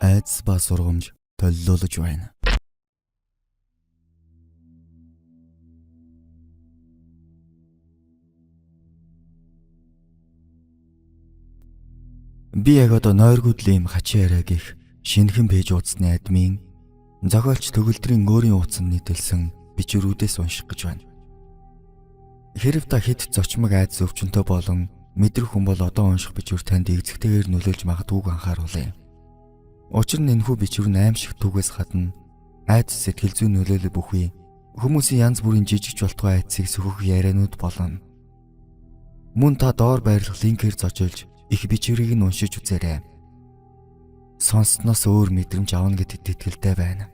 айдас ба сургамж толилуулж байна. Би яг одоо нойргүйдлийн хачин яриаг их шинэхэн пэйж уудсны админ зохиолч төгөлдрийн өөрийн ууцанд нийтэлсэн бичвэрүүдээс унших гэж байна. Хэрв та хэд зочмог айдас өвчнөд болон мэдрэх хүн бол одоо унших бичвэр танд эзэгтэйгээр нөлөөлж магадгүйг анхааруулъя. Учир нь энэхүү бичвэр нь аимшиг түүгээс гадна айдас сэтгэл зүйн нөлөөлөл бүхий хүмүүсийн янз бүрийн жижиг жолтгой айдсыг сөхөх яриануд болно. Мөн та доор байрлах линкээр зочилж их бичвэрийг нь уншиж үзээрэй. Сонссноос өөр мэдрэмж авна гэдэгт итгэлтэй байна.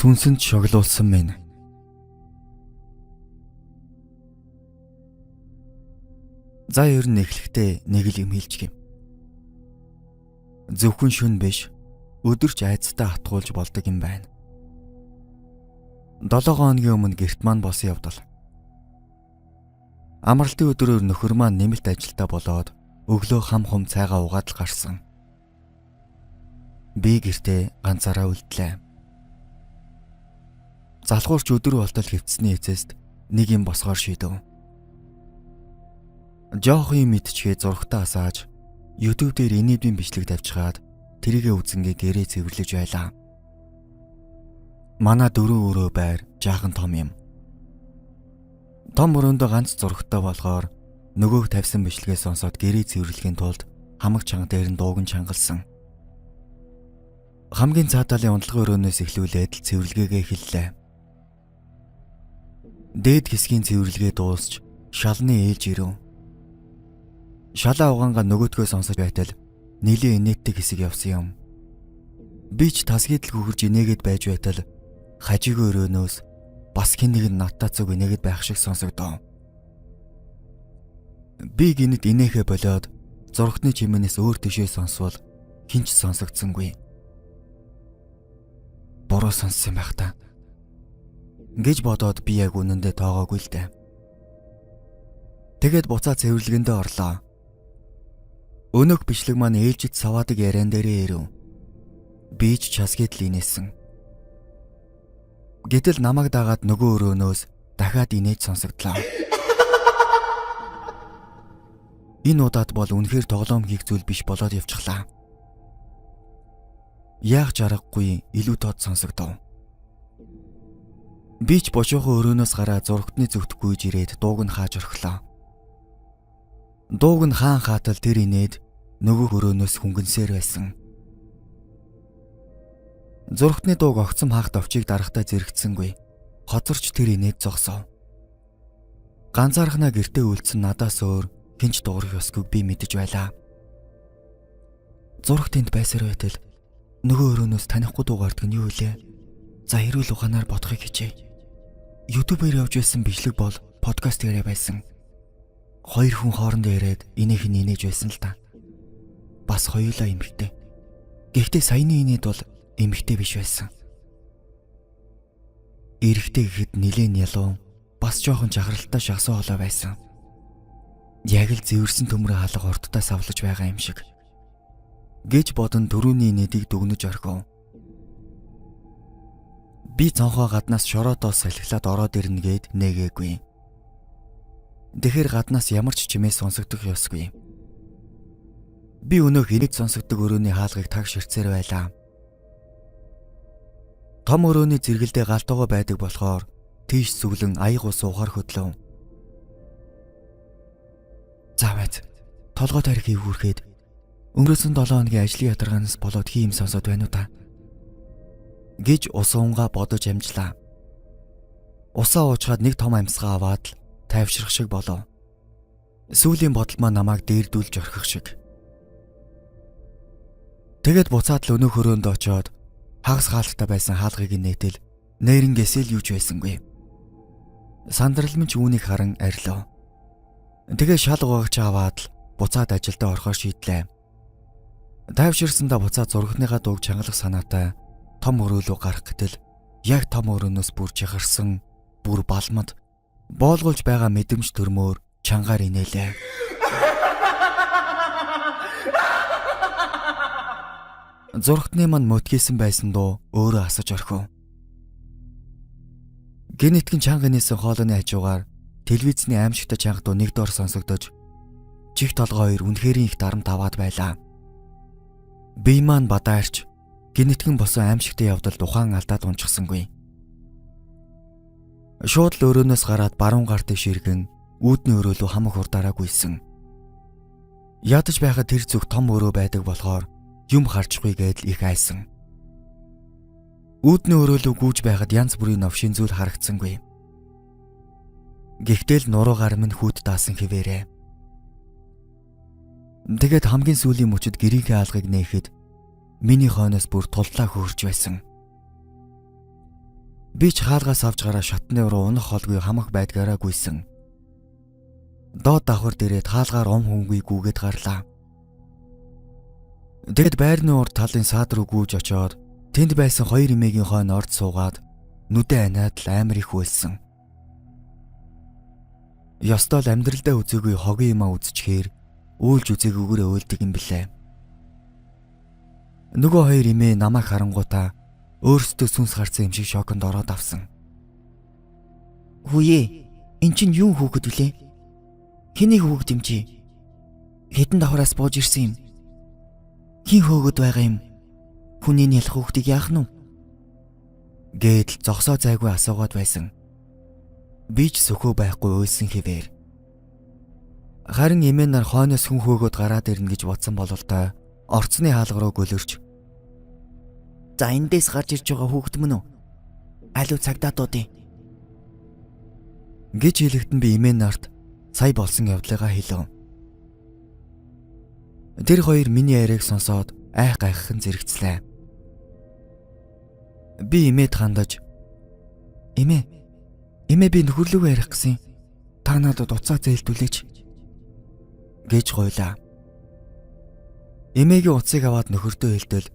Сүнсэнд шоглуулсан минь. За ер нь эхлэхдээ нэг л юм хэлчих юм. Зөвхөн шүн биш, өдөрч айцтай хатгуулж болдог юм байна. 7 хоногийн өмнө гэрт маань босон явдал. Амралтын өдрөөр нөхөр маань нэмэлт ажилдаа болоод өглөө хам хум цайгаа угаад л гарсан. Би гэртээ ганцаараа үлдлээ. Залхуурч өдөр болтол хэвтсний эцэст нэг юм босгоор шийдэв. Жоох юм мэдчихээ зургатаа асааж YouTube дээр инээдмийн бичлэг тавьчихад тэрийгэ үзэнгээ гэрээ цэвэрлэж байлаа. Манай 4 өрөө байр жаахан том юм. Том өрөөндөө ганц зургатаа болохоор нөгөөг тавьсан бичлэгээ сонсоод гэрээ цэвэрлэхийн тулд хамаг чанга дээр нь дууг нь чангалсан. Хамгийн цааталын унтлагын өрөөнөөс эхлүүлээд л цэвэрлэгээгээ эхэллээ. Дээд хэсгийн цэвэрлэгээ дуусч шалны ээлж ирэв. Шалаа угаангаа нөгөөдгөө сонсож байтал нэлийн инээдтэй хэсэг явсан юм. Би ч тасгийдл гүгэрж инээгээд байж байтал хажиг өрөөнөөс бас хэн нэг нь надтай цуг инээгээд байх шиг сонсогдов. Би гинэд инээхэ болоод зургатны чимээнээс өөр тишээ сонсвол хинч сонсогдсонгүй. Буруу сонссон байх та гэж бодоод би яг үнэндээ тоогоогүй л дээ. Тэгэд буцаа цэвэрлэгэндээ орлоо. Өнөөх бичлэг маань ээлжид саваадаг яриан дээрээ ирэв. Би ч часгээд л инээсэн. Гэтэл намайг дагаад нөгөө өрөөнөөс дахиад инээж сонсогдлоо. Энэ удаад бол үнэхээр тоглоом хийх зүйл биш болоод явчихлаа. Яг жаргагүй илүү тод сонсогдов. Би ч бошоохоо өрөөнөөс гараа зургатны зөвхт гүйж ирээд дууг нь хааж орхилоо. Дууг нь хаан хаатал тэр инээд нөгөө өрөөнөөс хүнгэнсээр байсан. Зургатны дууг огцом хаахт овчийг дарахтаа зэрэгцсэнгүй. Хоцорч тэр инээд зогсов. Ганцаархнаа гэртээ үлдсэн надаас өөр хинч дуурах ёсгүй би мэдэж байлаа. Зургат энд байсаар байтал нөгөө өрөөнөөс танихгүй дуу гардг нь юу вэ? За эрүүл ухаанаар бодохыг хичээе. YouTube-ээр явж байсан бичлэг бол подкаст яриа байсан. 2 хүн хоорондоо яриад инээх нь инээж байсан л та. Бас хоёулаа эмэгтэй. Гэхдээ саяны инээд бол эмэгтэй биш байсан. Эрэгтэй гэхэд нилээн ялуу, бас жоохон жахралтай шагсуу холоо байсан. Яг л зэвэрсэн төмрө хаалга урдтай савлаж байгаа юм шиг. Гэж бодон түрүүний инээдийг дүгнэж орхив. Би цонхоо гаднаас шороотоос салхилаад ороод ирнэ гэд нээгээгүй. Тэгэхэр гаднаас ямар ч чимээ сонсогдох ёсгүй. Би өнөөх инээд сонсогдог өрөөний хаалгыг таг ширцээр байлаа. Том өрөөний зэрэгэлдээ галтугаа байдаг болохоор тийш сүглэн аяг ус ухаар хөдлөв. Завэд толгой тарих ивгүрхэд өнгөрсөн 7 хоногийн ажлын ядаргаанаас болоод хийм сонсоод байна уу та? Гэж ус унгаа бодож амжлаа. Усаа уучгаад нэг том амьсгаа аваад л тайвшрах шиг болов. Сүүлийн бодол маань намайг дээрдүүлж орхих шиг. Тэгэд буцаад л өнөөх өрөөнд очоод хагас хаалттай байсан хаалгыг нээтэл нээрэнгээс л юуч байсангүй. Сандрал минь ч үүнийг харан арилав. Тэгээ шал угаагч аваад л буцаад ажилдаа орохоор шийдлээ. Тайвширсандаа буцаад зургатныхаа дууг чангалах санаатай том өрөөлөө гарах гэтэл яг том өрөөнөөс бүр жихарсан, бүр балмад, боолгуулж байгаа мэдрэмж төрмөөр чангаар инээлээ. Зургатны мань мотгийсэн байсан дуу өөрөө асаж орхив. Генетикийн чанга нээсэн хоолойны хажуугаар телевизний аимшигтай чанга дуу нэг доор сонсогдож чих толгой хоёр үнэхээр их дарамт аваад байлаа. Бие маань бадаарч генетикийн босон аимшигтай явдал ухаан алдаад унчихсангүй. Шууд л өрөөнөөс гараад баруун гар дэвш иргэн үүдний өрөөлөө хамаг хурдаараа гүйсэн. Ядаж байхад тэр зүг том өрөө байдаг болохоор юм харчихгүй гэдэл их айсан. Үүдний өрөөлөө гүйж байхад янз бүрийн новшин зүйл харагдсангүй. Гэхдээ л нуруугаар минь хүүд даасан хിവэрэ. Тэгээд хамгийн сүүлийн мөчөд гэрийнхээ алгыг нээхэд миний хойноос бүр туллаа хөөрч байсан. Би ч хаалгаас авч гараа шатны руу унах холгүй хамаг байдгаараа гүйсэн. Доод давхар дээрээ хаалгаар хөнгүй гүгээд гарлаа. Тэгэд байрны урд талын саад руу гүйж очоод тэнд байсан хоёр эмээгийн хойно орд суугаад нүдэ аниад л амар их үйлсэн. Ёстой л амьдралдаа үзээгүй хогийн юмаа үзчихээр үйлж үзээгүйгээр өөлдөг юм блэ. Нөгөө хоёр эмээ намайг харангуутаа өөрсдөө сүнс гарсан юм шиг шоконд ороод авсан. "Хүүе, эн чинь юу хөөхд вүлээ? Хэнийг хөөхд юм чи? Хэдэн давхраас бууж ирсэн юм? Хин хөөгд байгаа юм? Хүний нялх хөөхдийг яах нь вэ?" Гэдэл зогсоо зайгүй асуугаад байсан. Би ч сөхөө байхгүй уйлсан хിവэр. Харин эмээ нар хойноос хүн хөөгд гараад ирнэ гэж бодсон бололтой орцны хаалга руу гөлөрч. "За эндээс гарч ирж байгаа хүүхэд мөн үү? Алуу цагдаа дуудъя" гэж хэлэхдээ би эмээ нарт сая болсон явдлыгаа хэлв. Тэр хоёр миний яриаг сонсоод гайхахын зэрэгцлээ. Би эмээд хандаж "Эмээ би нөхөрлөгөө ярих гэсэн. Та надад уцаа зээлдүүлээч" гэж гуйлаа. Эмээгийн уцыг аваад нөхөртөө хэлтэл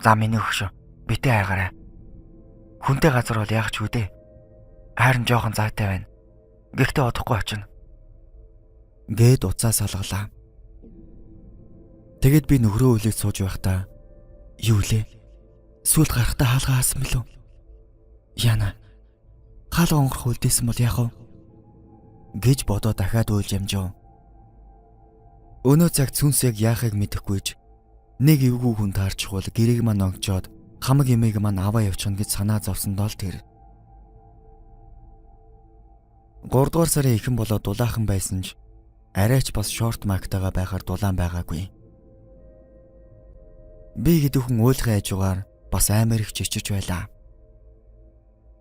"За миний хөгшөө, битээ хайгаарай. Хүнтэй газар бол яах ч үдэ. Харин жоохон зайтай байна. Гэхдээ одохгүй очино" гэд уцаа салгалаа. Тэгэд би нөхрөө үлээж сууж байхдаа "Юу лээ? Сүүлд гарахтаа хаалгаа хаасан билүү? Яна, хаалга онгорох үлдээсэн бол яах вэ?" гэж бодоод дахиад уйлж ямжив. Өнөө цагт сүнс яг яахыг мэдэхгүйж нэг эвгүй хүн таарчихвал гэрээг маань онгочоод хамаг эмээг маань аваа явчихна гэж санаа зовсондоо л тэр. 3 дугаар сарын эхэн болоод дулаахан байсан ч арайч бас шорт мактагаа байхаар дулаан байгаагүй. Би гэдүүхэн уйлахын хажуугаар бас амар их чичирч байлаа.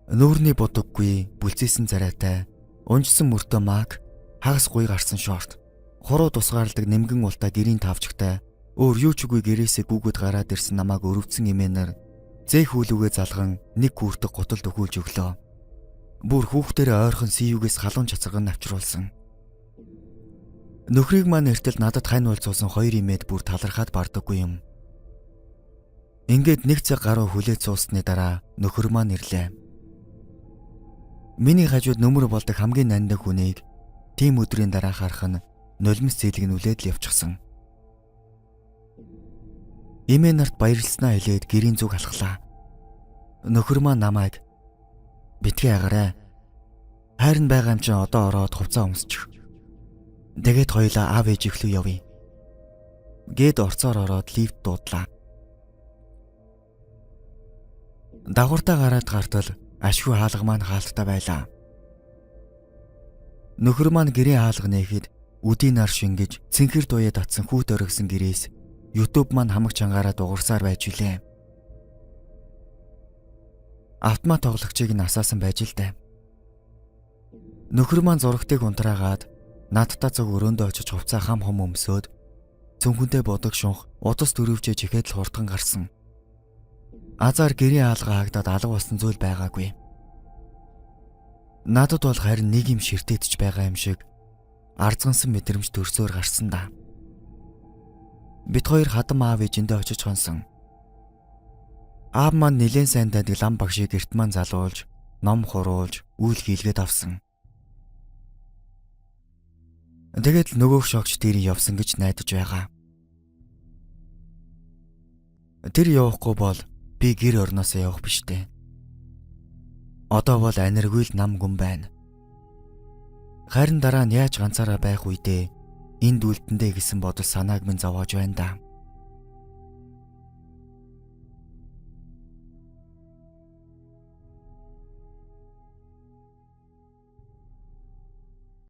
Нүүрний будаггүй, бүлцээсэн царайтай, унжсан мөртөө маг, хагас гуй гарсан шорт, хуруу тусгаарладаг нэмгэн ултаа гэрийн тавчгтай, өөр юу ч үгүй гэрээсээ гүгүүд гараад ирсэн намайг өрөвдсөн эмээнэр зээх хүлүүгээ залган нэг гүртэг гуталд өгүүлж өглөө. Бүр хүүхдэрээ ойрхон сийюгээс халуун чацарган авчруулсан. Нөхрийг маань эртэл надад хань уулзуулсан хоёр эмээд бүр талархаад бардаггүй юм. Ингээд нэг цаг гаруй хүлээж суусны дараа нөхөр маань ирлээ. Миний хажууд нөмөр болдог хамгийн нандин хүнийг тийм өдрийн дараа харах нь нулимс зээлгнүүлээд л явчихсан. Эмээ нарт баярлснаа хэлээд гэрийн зүг алхлаа. Нөхөр маань намайг "Битгий агараа. Хайрн байгаа юм чинь одоо ороод хувцас өмсчих. Тэгээд хоёулаа аав ээж ихлүү явъя" гэд орцоор ороод лифт дуудлаа. Дагвартаа гараад гартал ашгүй хаалга маань хаалттай байлаа. Нөхөр маань гэрээ хаалга нээхэд үдийн нар шингэж цэнхэр дуяа татсан хүүт оргисон гэрээс YouTube маань хамаг чангаараа дуурсаар байж үлээ. Автомат тоглогчийг нь асаасан байж л дээ. Нөхөр маань зурагтыг унтраагаад надтай зөв өрөөндөө очиж хувцаа хам хом өмсөөд цүнхэнтэй бодог шунх удас дөрөвжээж ихэд л хурдхан гарсан. Азар гэрээ хаалга хаагдаад алга болсон зүйл байгаагүй. Надад бол харин нэг юм ширтээдж байгаа юм шиг арзгансан мэдрэмж төрсөөр гарсан да. Бид хоёр хадам аав ээжиндээ очиж хонсон. Аав маань нэлээд сайн дайдаг лам багшийг эрт маань залуулж, ном хуруулж, үйл хийлгээд авсан. Тэгээд л нөгөө шогч тэр явсан гэж найдаж байгаа. Тэр явахгүй бол би гэр орноосоо явах биш дээ. Одоо бол аниргүй л нам гүн байна. Харин дараа нь яаж ганцаараа байх үедээ энд үлдэндээ гэсэн бодол санааг минь зовоож байна да.